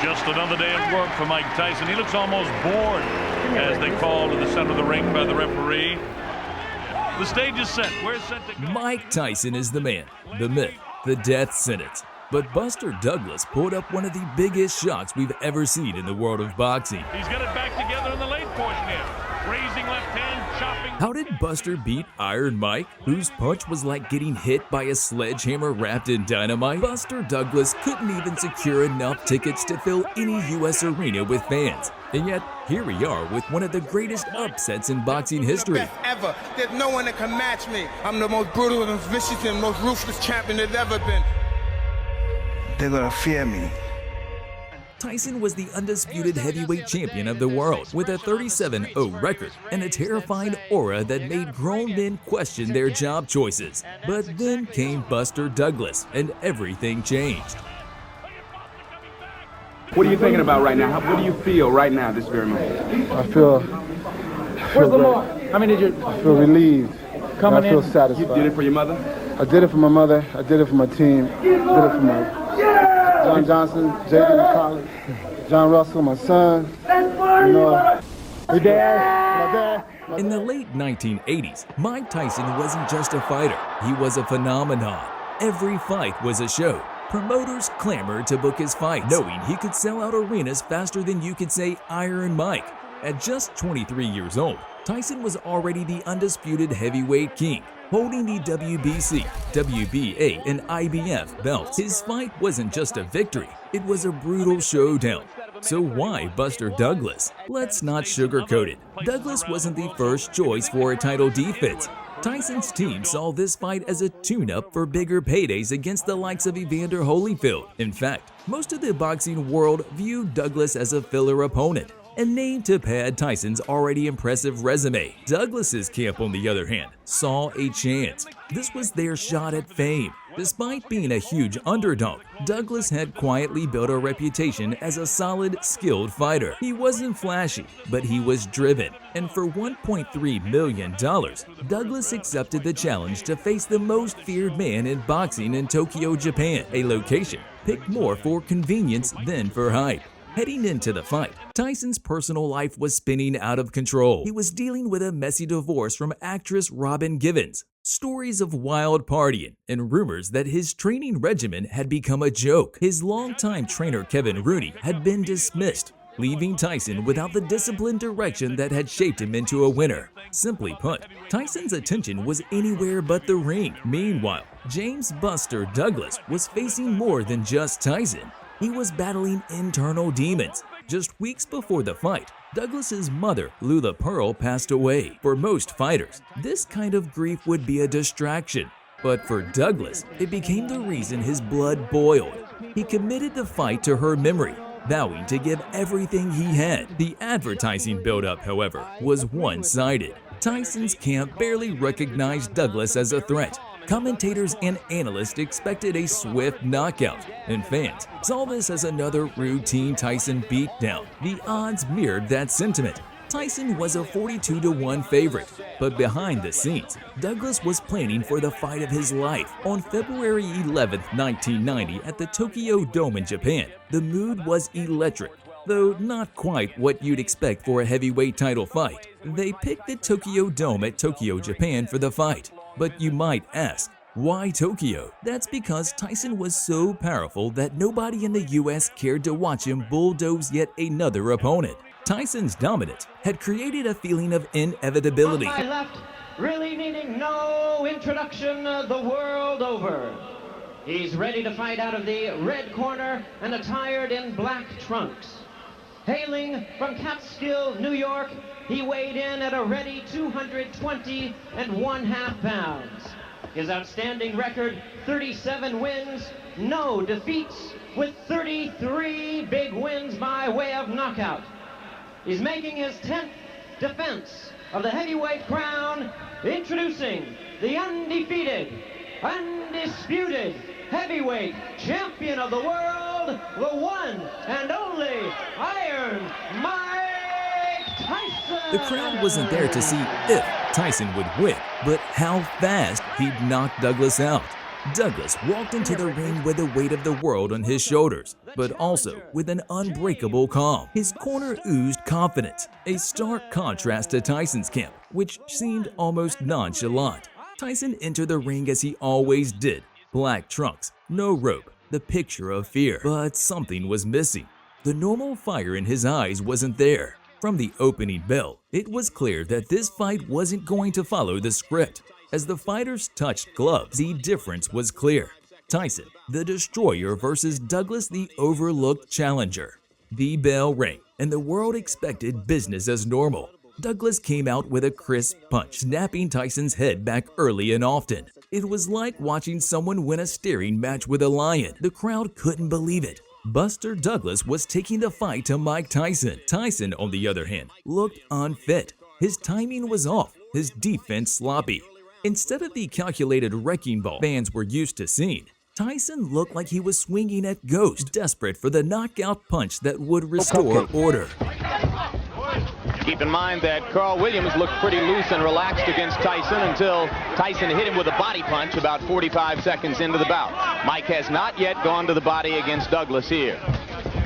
Just another day of work for Mike Tyson. He looks almost bored as they call to the center of the ring by the referee. The stage is set. We're set to go. Mike Tyson is the man, the myth, the death sentence. But Buster Douglas pulled up one of the biggest shocks we've ever seen in the world of boxing. He's got it back together in the late portion here. Raising left hand, chopping. How did Buster beat Iron Mike, whose punch was like getting hit by a sledgehammer wrapped in dynamite? Buster Douglas couldn't even secure enough tickets to fill any U.S. arena with fans. And yet, here we are with one of the greatest upsets in boxing history. Best ever. There's no one that can match me. I'm the most brutal and vicious and most ruthless champion there's ever been. They're gonna fear me. Tyson was the undisputed heavyweight champion of the world with a 37-0 record and a terrifying aura that made grown men question their job choices. But then came Buster Douglas and everything changed. What are you thinking about right now? What do you feel right now, this very moment? I feel Where's the great. mark? How many did you? I feel relieved. Coming I feel in. satisfied. You did it for your mother? I did it for my mother. I did it for my team. I did it for my John Johnson, J.D. McCollum, John Russell, my son. You know, my dad. In the late 1980s, Mike Tyson wasn't just a fighter, he was a phenomenon. Every fight was a show. Promoters clamored to book his fights, knowing he could sell out arenas faster than you could say Iron Mike. At just 23 years old, Tyson was already the undisputed heavyweight king, holding the WBC, WBA, and IBF belts. His fight wasn't just a victory, it was a brutal showdown. So why Buster Douglas? Let's not sugarcoat it. Douglas wasn't the first choice for a title defense. Tyson's team saw this fight as a tune-up for bigger paydays against the likes of Evander Holyfield. In fact, most of the boxing world viewed Douglas as a filler opponent, a name to pad Tyson's already impressive resume. Douglas's camp, on the other hand, saw a chance. This was their shot at fame. Despite being a huge underdog, Douglas had quietly built a reputation as a solid, skilled fighter. He wasn't flashy, but he was driven. And for $1.3 million, Douglas accepted the challenge to face the most feared man in boxing in Tokyo, Japan, a location picked more for convenience than for hype. Heading into the fight, Tyson's personal life was spinning out of control. He was dealing with a messy divorce from actress Robin Givens, stories of wild partying, and rumors that his training regimen had become a joke. His longtime trainer Kevin Rooney had been dismissed, leaving Tyson without the disciplined direction that had shaped him into a winner. Simply put, Tyson's attention was anywhere but the ring. Meanwhile, James Buster Douglas was facing more than just Tyson. He was battling internal demons. Just weeks before the fight, Douglas's mother, Lula Pearl, passed away. For most fighters, this kind of grief would be a distraction. But for Douglas, it became the reason his blood boiled. He committed the fight to her memory, vowing to give everything he had. The advertising buildup, however, was one-sided. Tyson's camp barely recognized Douglas as a threat. Commentators and analysts expected a swift knockout, and fans saw this as another routine Tyson beatdown. The odds mirrored that sentiment. Tyson was a 42-1 favorite, but behind the scenes, Douglas was planning for the fight of his life. On February 11, 1990, at the Tokyo Dome in Japan, the mood was electric, though not quite what you'd expect for a heavyweight title fight. They picked the Tokyo Dome at Tokyo, Japan for the fight. But you might ask, why Tokyo? That's because Tyson was so powerful that nobody in the US cared to watch him bulldoze yet another opponent. Tyson's dominance had created a feeling of inevitability. On my left, really needing no introduction the world over. He's ready to fight out of the red corner and attired in black trunks. Hailing from Catskill, New York, he weighed in at a ready 220 1/2 pounds. His outstanding record, 37 wins, no defeats, with 33 big wins by way of knockout. He's making his 10th defense of the heavyweight crown, introducing the undefeated, undisputed heavyweight champion of the world, the one and only Iron Mike Tyson. The crowd wasn't there to see if Tyson would win, but how fast he'd knock Douglas out. Douglas walked into the ring with the weight of the world on his shoulders, but also with an unbreakable calm. His corner oozed confidence, a stark contrast to Tyson's camp, which seemed almost nonchalant. Tyson entered the ring as he always did, black trunks, no rope, the picture of fear. But something was missing. The normal fire in his eyes wasn't there. From the opening bell, it was clear that this fight wasn't going to follow the script. As the fighters touched gloves, the difference was clear. Tyson, the destroyer, versus Douglas, the overlooked challenger. The bell rang, and the world expected business as normal. Douglas came out with a crisp punch, snapping Tyson's head back early and often. It was like watching someone win a staring match with a lion. The crowd couldn't believe it. Buster Douglas was taking the fight to Mike Tyson. Tyson, on the other hand, looked unfit. His timing was off, his defense sloppy. Instead of the calculated wrecking ball fans were used to seeing, Tyson looked like he was swinging at ghosts, desperate for the knockout punch that would restore order. Keep in mind that Carl Williams looked pretty loose and relaxed against Tyson until Tyson hit him with a body punch about 45 seconds into the bout. Mike has not yet gone to the body against Douglas here.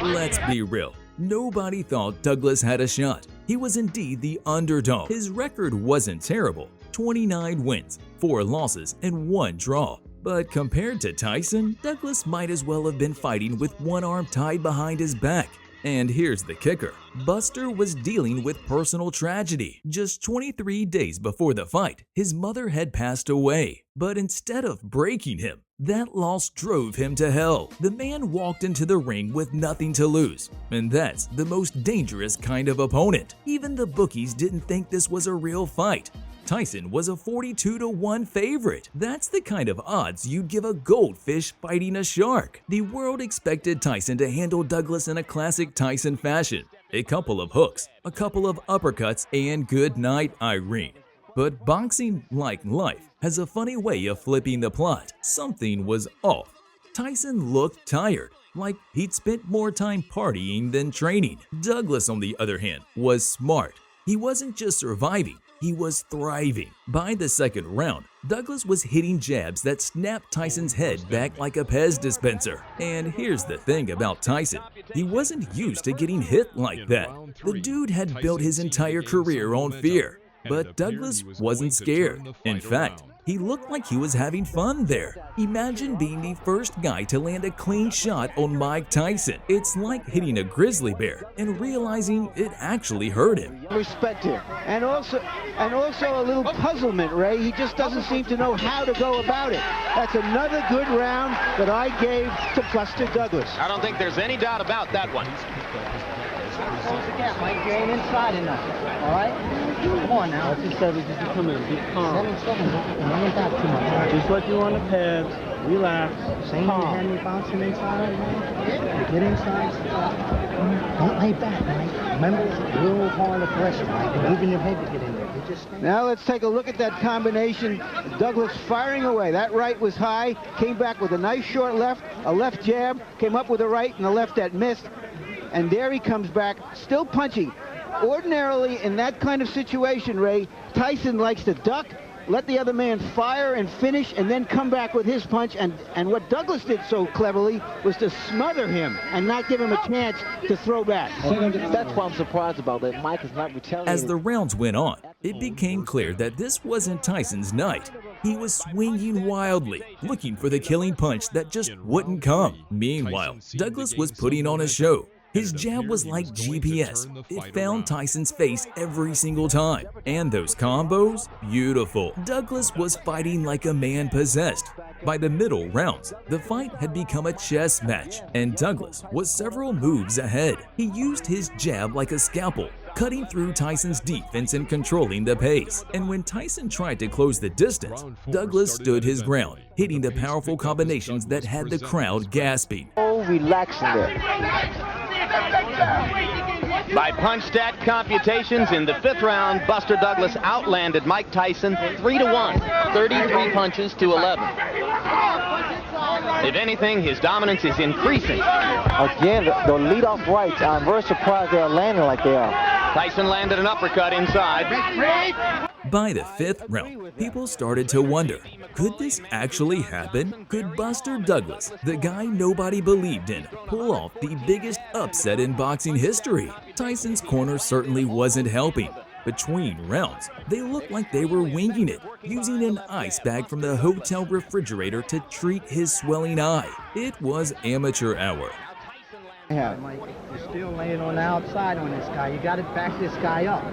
Let's be real. Nobody thought Douglas had a shot. He was indeed the underdog. His record wasn't terrible. 29 wins, 4 losses, and 1 draw. But compared to Tyson, Douglas might as well have been fighting with one arm tied behind his back. And here's the kicker. Buster was dealing with personal tragedy. Just 23 days before the fight, his mother had passed away. But instead of breaking him, that loss drove him to hell. The man walked into the ring with nothing to lose. And that's the most dangerous kind of opponent. Even the bookies didn't think this was a real fight. Tyson was a 42-1 favorite. That's the kind of odds you'd give a goldfish fighting a shark. The world expected Tyson to handle Douglas in a classic Tyson fashion. A couple of hooks, a couple of uppercuts, and good night, Irene. But boxing, like life, has a funny way of flipping the plot. Something was off. Tyson looked tired, like he'd spent more time partying than training. Douglas, on the other hand, was smart. He wasn't just surviving. He was thriving. By the second round, Douglas was hitting jabs that snapped Tyson's head back like a Pez dispenser. And here's the thing about Tyson. He wasn't used to getting hit like that. The dude had built his entire career on fear. But Douglas wasn't scared. In fact, he looked like he was having fun there. Imagine being the first guy to land a clean shot on Mike Tyson. It's like hitting a grizzly bear and realizing it actually hurt him. Respect him. And also a little puzzlement, Ray. He just doesn't seem to know how to go about it. That's another good round that I gave to Buster Douglas. I don't think there's any doubt about that one. Close the gap, Mike. You ain't inside enough. All right? Come on now. Just come in. Be calm. 7 seconds. Don't back too much. Just like you on the pads. Relax. Same you had me bouncing inside, man. Get inside. Don't lay back, Mike. Remember, it's real hard to pressure, Mike. Moving your head to get in there. Now let's take a look at that combination. Douglas firing away. That right was high. Came back with a nice short left, a left jab. Came up with a right and a left that missed. And there he comes back, still punching. Ordinarily, in that kind of situation, Ray, Tyson likes to duck, let the other man fire and finish, and then come back with his punch. And what Douglas did so cleverly was to smother him and not give him a chance to throw back. That's what I'm surprised about, that Mike is not retaliating. As the rounds went on, it became clear that this wasn't Tyson's night. He was swinging wildly, looking for the killing punch that just wouldn't come. Meanwhile, Douglas was putting on a show. His jab was like GPS. It found Tyson's face every single time. And those combos? Beautiful. Douglas was fighting like a man possessed. By the middle rounds, the fight had become a chess match, and Douglas was several moves ahead. He used his jab like a scalpel, cutting through Tyson's defense and controlling the pace. And when Tyson tried to close the distance, Douglas stood his ground, hitting the powerful combinations that had the crowd gasping. Oh, relaxing there. By punch stat computations, in the 5th round, Buster Douglas outlanded Mike Tyson 3-1, 33 punches to 11. If anything, his dominance is increasing. Again, the leadoff rights, I'm very surprised they're landing like they are. Tyson landed an uppercut inside. By the fifth round, people started to wonder, could this actually happen? Could Buster Douglas, the guy nobody believed in, pull off the biggest upset in boxing history? Tyson's corner certainly wasn't helping. Between rounds, they looked like they were winging it, using an ice bag from the hotel refrigerator to treat his swelling eye. It was amateur hour. Yeah, Mike, you're still laying on the outside on this guy. You got to back this guy up,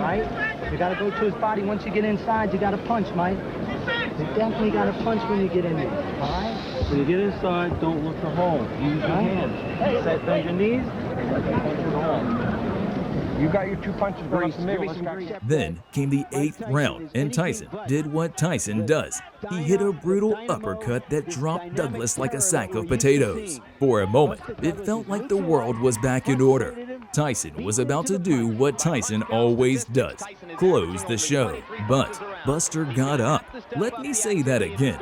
right? You got to go to his body. Once you get inside, you got to punch, Mike. You definitely got to punch when you get in there, all right? When you get inside, don't look to hold. Use your hands. Set on your knees. You got your 2 punches going to me. Then came the 8th round, and Tyson did what Tyson does. He hit a brutal uppercut that dropped Douglas like a sack of potatoes. For a moment, it felt like the world was back in order. Tyson was about to do what Tyson always does, close the show. But Buster got up. Let me say that again.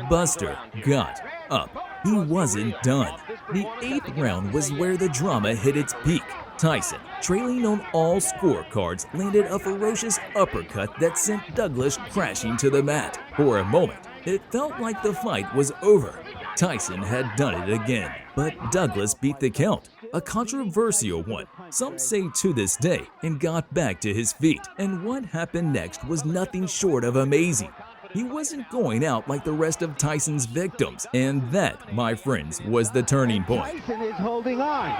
Buster got up. He wasn't done. The 8th round was where the drama hit its peak. Tyson, trailing on all scorecards, landed a ferocious uppercut that sent Douglas crashing to the mat. For a moment, it felt like the fight was over. Tyson had done it again, but Douglas beat the count, a controversial one, some say to this day, and got back to his feet. And what happened next was nothing short of amazing. He wasn't going out like the rest of Tyson's victims, and that, my friends, was the turning point. Tyson is holding on.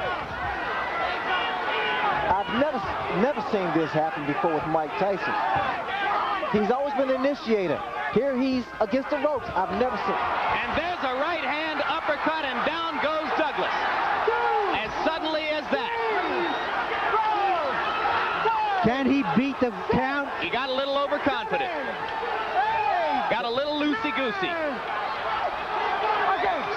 I've never seen this happen before with Mike Tyson. He's always been an initiator. Here he's against the ropes. I've never seen. And there's a right hand uppercut, and down goes Douglas. As suddenly as that. Can he beat the count? He got a little overconfident. Got a little loosey-goosey.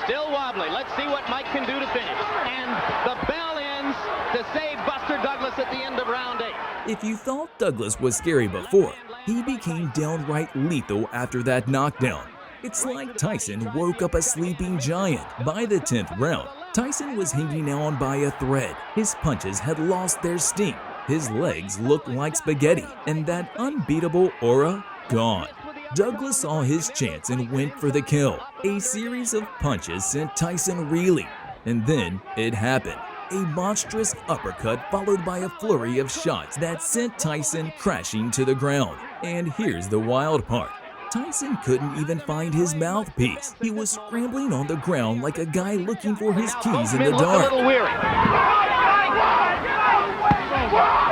Still wobbly. Let's see what Mike can do to finish. And the bell ends to save Buster Douglas at the end of round 8. If you thought Douglas was scary before, he became downright lethal after that knockdown. It's like Tyson woke up a sleeping giant. By the 10th round, Tyson was hanging on by a thread. His punches had lost their sting. His legs looked like spaghetti, and that unbeatable aura gone. Douglas saw his chance and went for the kill. A series of punches sent Tyson reeling, and then it happened. A monstrous uppercut followed by a flurry of shots that sent Tyson crashing to the ground. And here's the wild part. Tyson couldn't even find his mouthpiece. He was scrambling on the ground like a guy looking for his keys in the dark.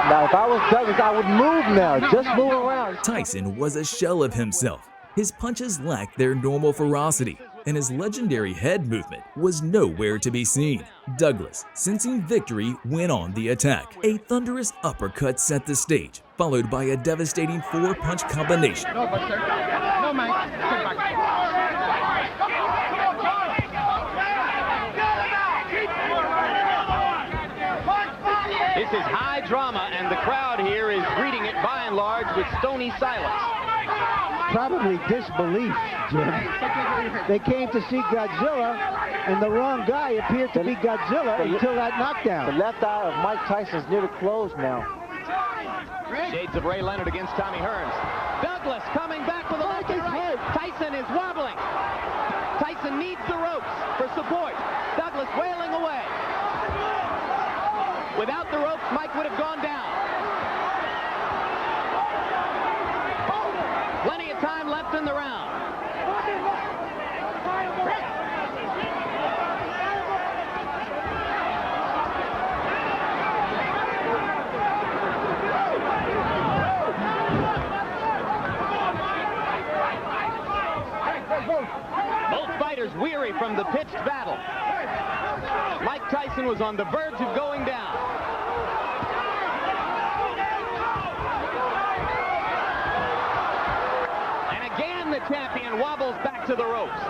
Now, if I was Douglas, I would move now. Just move around. Tyson was a shell of himself. His punches lacked their normal ferocity, and his legendary head movement was nowhere to be seen. Douglas, sensing victory, went on the attack. A thunderous uppercut set the stage, followed by a devastating 4-punch combination. No, Buster. No, Mike. Get back. This is high drama, and the crowd here is greeting it by and large with stony silence. Probably disbelief, Jim. They came to see Godzilla, and the wrong guy appeared to be Godzilla until that knockdown. The left eye of Mike Tyson's near to close now. Shades of Ray Leonard against Tommy Hearns. Douglas coming back with a left and right. Tyson is wobbling. Tyson needs the ropes for support. Douglas wailing away. Without the ropes, Mike would have gone down. Plenty of time left in the round. Both fighters weary from the pitched battle. Mike Tyson was on the verge of going down. And again, the champion wobbles back to the ropes.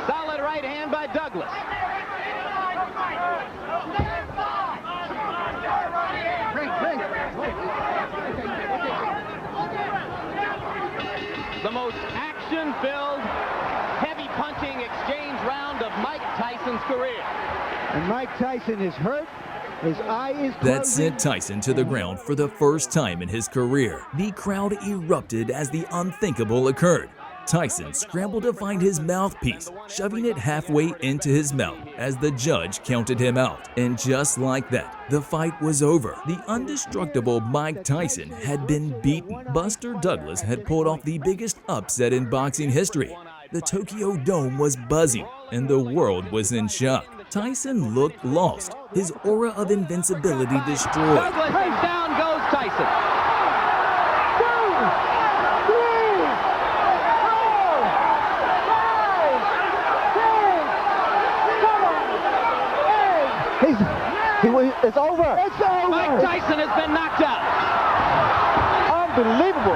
Solid right hand by Douglas. The most action-filled, heavy punching exchange round of Mike Tyson's career. And Mike Tyson is hurt. His eye is closing. That sent Tyson to the ground for the first time in his career. The crowd erupted as the unthinkable occurred. Tyson scrambled to find his mouthpiece, shoving it halfway into his mouth as the judge counted him out. And just like that, the fight was over. The indestructible Mike Tyson had been beaten. Buster Douglas had pulled off the biggest upset in boxing history. The Tokyo Dome was buzzing, and the world was in shock. Tyson looked lost, his aura of invincibility destroyed. Douglas, and down goes Tyson. It's over. It's over. Mike Tyson has been knocked out. Unbelievable.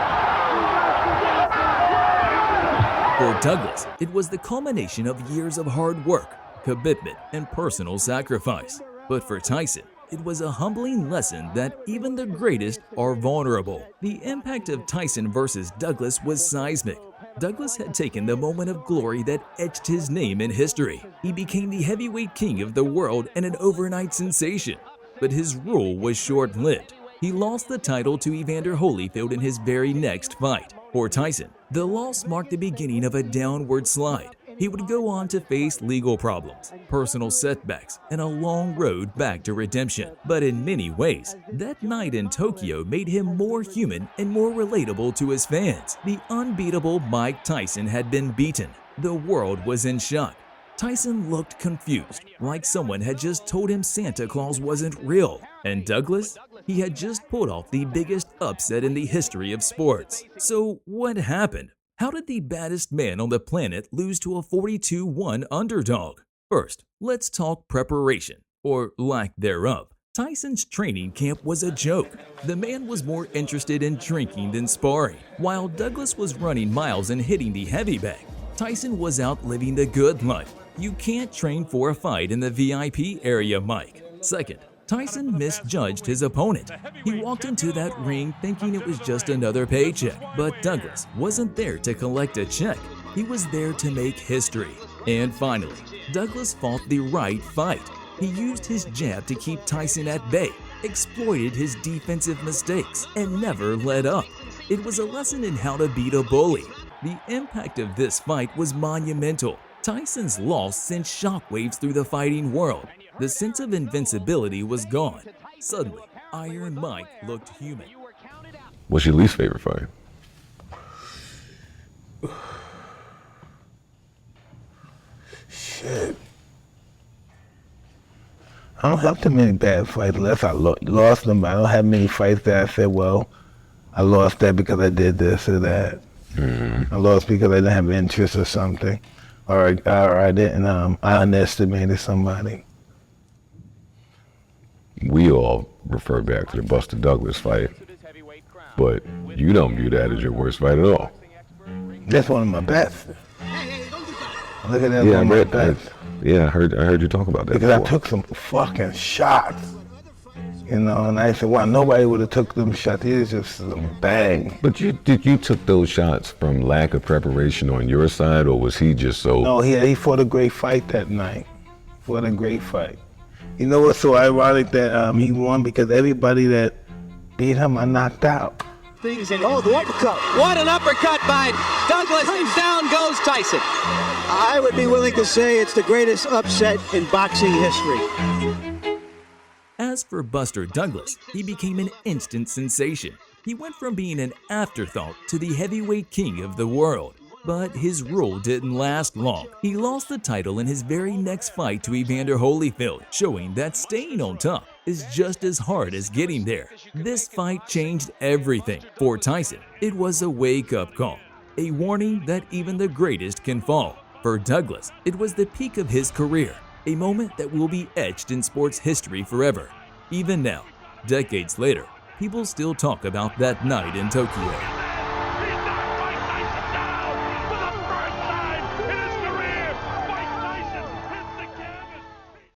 For Douglas, it was the culmination of years of hard work, commitment, and personal sacrifice. But for Tyson, it was a humbling lesson that even the greatest are vulnerable. The impact of Tyson versus Douglas was seismic. Douglas had taken the moment of glory that etched his name in history. He became the heavyweight king of the world and an overnight sensation. But his rule was short-lived. He lost the title to Evander Holyfield in his very next fight. For Tyson, the loss marked the beginning of a downward slide. He would go on to face legal problems, personal setbacks, and a long road back to redemption. But in many ways, that night in Tokyo made him more human and more relatable to his fans. The unbeatable Mike Tyson had been beaten. The world was in shock. Tyson looked confused, like someone had just told him Santa Claus wasn't real. And Douglas? He had just pulled off the biggest upset in the history of sports. So what happened? How did the baddest man on the planet lose to a 42-1 underdog? First, let's talk preparation, or lack thereof. Tyson's training camp was a joke. The man was more interested in drinking than sparring. While Douglas was running miles and hitting the heavy bag, Tyson was out living the good life. You can't train for a fight in the VIP area, Mike. Second, Tyson misjudged his opponent. He walked into that ring thinking it was just another paycheck, but Douglas wasn't there to collect a check. He was there to make history. And finally, Douglas fought the right fight. He used his jab to keep Tyson at bay, exploited his defensive mistakes, and never let up. It was a lesson in how to beat a bully. The impact of this fight was monumental. Tyson's loss sent shockwaves through the fighting world. The sense of invincibility was gone. Suddenly, Iron Mike looked human. What's your least favorite fight? Shit. I don't have too many bad fights unless I lost them. I don't have many fights that I said, well, I lost that because I did this or that. I lost because I didn't have interest or something. Or I didn't, I underestimated somebody. We all refer back to the Buster Douglas fight, but you don't view that as your worst fight at all. That's one of my best. Look at that. Yeah, I read that. Yeah, I heard you talk about that. Because before. I took some fucking shots, you know, and I said, wow, nobody would have took them shots. It was just some bang. But you took those shots from lack of preparation on your side, or was he just so? No, he fought a great fight that night. Fought a great fight. You know what's so ironic that he won? Because everybody that beat him, I knocked out. Oh, the uppercut. What an uppercut by Douglas, and down goes Tyson. I would be willing to say it's the greatest upset in boxing history. As for Buster Douglas, he became an instant sensation. He went from being an afterthought to the heavyweight king of the world. But his rule didn't last long. He lost the title in his very next fight to Evander Holyfield, showing that staying on top is just as hard as getting there. This fight changed everything. For Tyson, it was a wake-up call, a warning that even the greatest can fall. For Douglas, it was the peak of his career, a moment that will be etched in sports history forever. Even now, decades later, people still talk about that night in Tokyo.